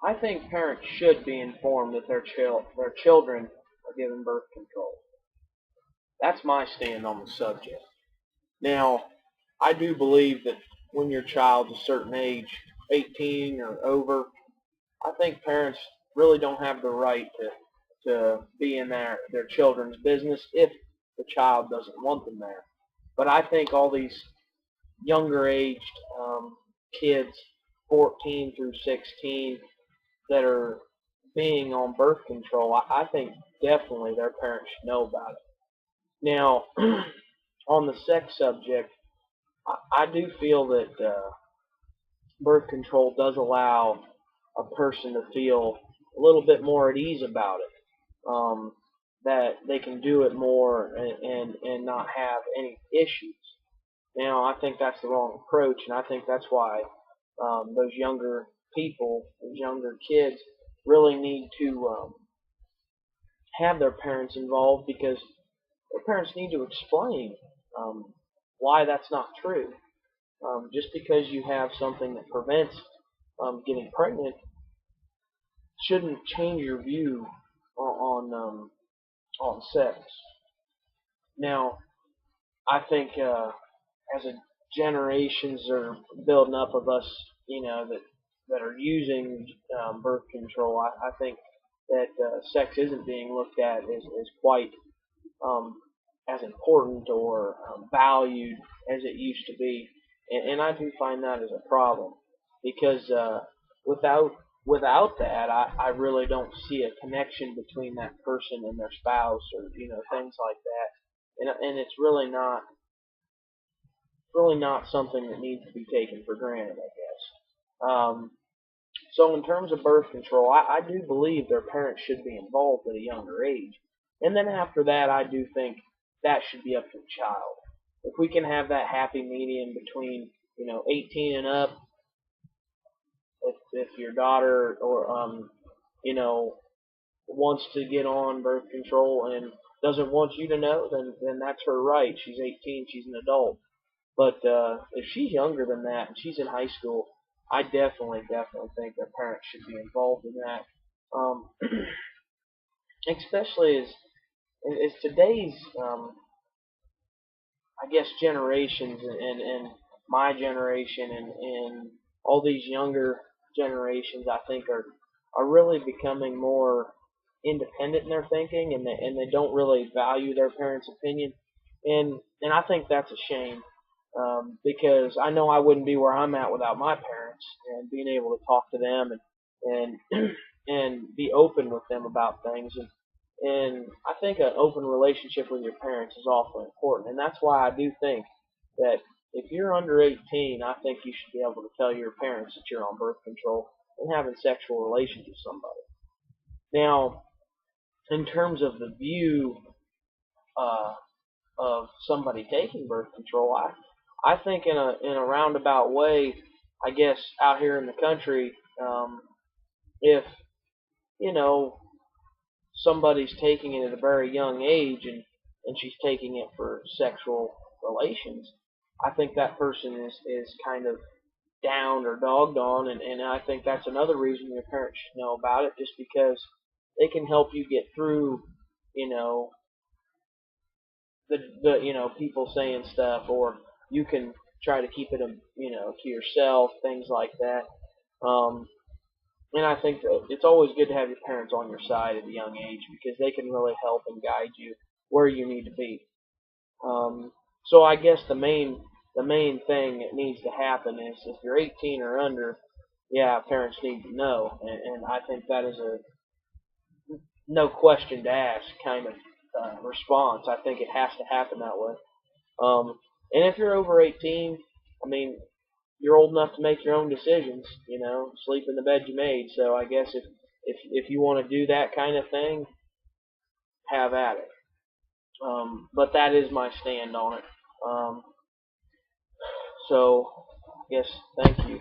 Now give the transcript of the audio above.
I think parents should be informed that their children are given birth control. That's my stand on the subject. Now, I do believe that when your child's a certain age, 18 or over, I think parents really don't have the right to be in their children's business if the child doesn't want them there. But I think all these younger aged kids, 14 through 16, that are being on birth control, I think definitely their parents should know about it. Now, on the sex subject, I do feel that birth control does allow a person to feel a little bit more at ease about it. That they can do it more and not have any issues. Now, I think that's the wrong approach, and I think that's why those younger people, those younger kids, really need to have their parents involved because their parents need to explain um, why that's not true. Just because you have something that prevents getting pregnant shouldn't change your view on sex. Now, I think as a generations are building up of us, that are using birth control, I think that sex isn't being looked at as quite um, as important or valued as it used to be, and I do find that as a problem because without without that, I really don't see a connection between that person and their spouse or things like that, and it's really not something that needs to be taken for granted, I guess. So in terms of birth control, I do believe their parents should be involved at a younger age. And then after that, I do think that should be up to the child. If we can have that happy medium between, 18 and up, if your daughter or, wants to get on birth control and doesn't want you to know, then that's her right. She's 18, she's an adult. But if she's younger than that and she's in high school, I definitely think their parents should be involved in that. Um, especially as today's, I guess, generations and my generation and all these younger generations, I think are really becoming more independent in their thinking, and they don't really value their parents' opinion, and I think that's a shame. Because I know I wouldn't be where I'm at without my parents and being able to talk to them and and be open with them about things, and I think an open relationship with your parents is awfully important, and that's why I do think that if you're under 18, I think you should be able to tell your parents that you're on birth control and having sexual relations with somebody. Now, in terms of the view uh, of somebody taking birth control, I think in a roundabout way, I guess out here in the country, if you know somebody's taking it at a very young age and she's taking it for sexual relations, I think that person is kind of downed or dogged on, and I think that's another reason your parents should know about it, just because they can help you get through, you know, the people saying stuff, or you can try to keep it to yourself, things like that. Um, and I think that it's always good to have your parents on your side at a young age because they can really help and guide you where you need to be. So I guess the main thing that needs to happen is if you're 18 or under, yeah, parents need to know, and I think that is a no question to ask kind of response. I think it has to happen that way. Um, and if you're over 18, I mean, you're old enough to make your own decisions. Sleep in the bed you made. So I guess if you want to do that kind of thing, have at it. But that is my stand on it. So, yes, thank you.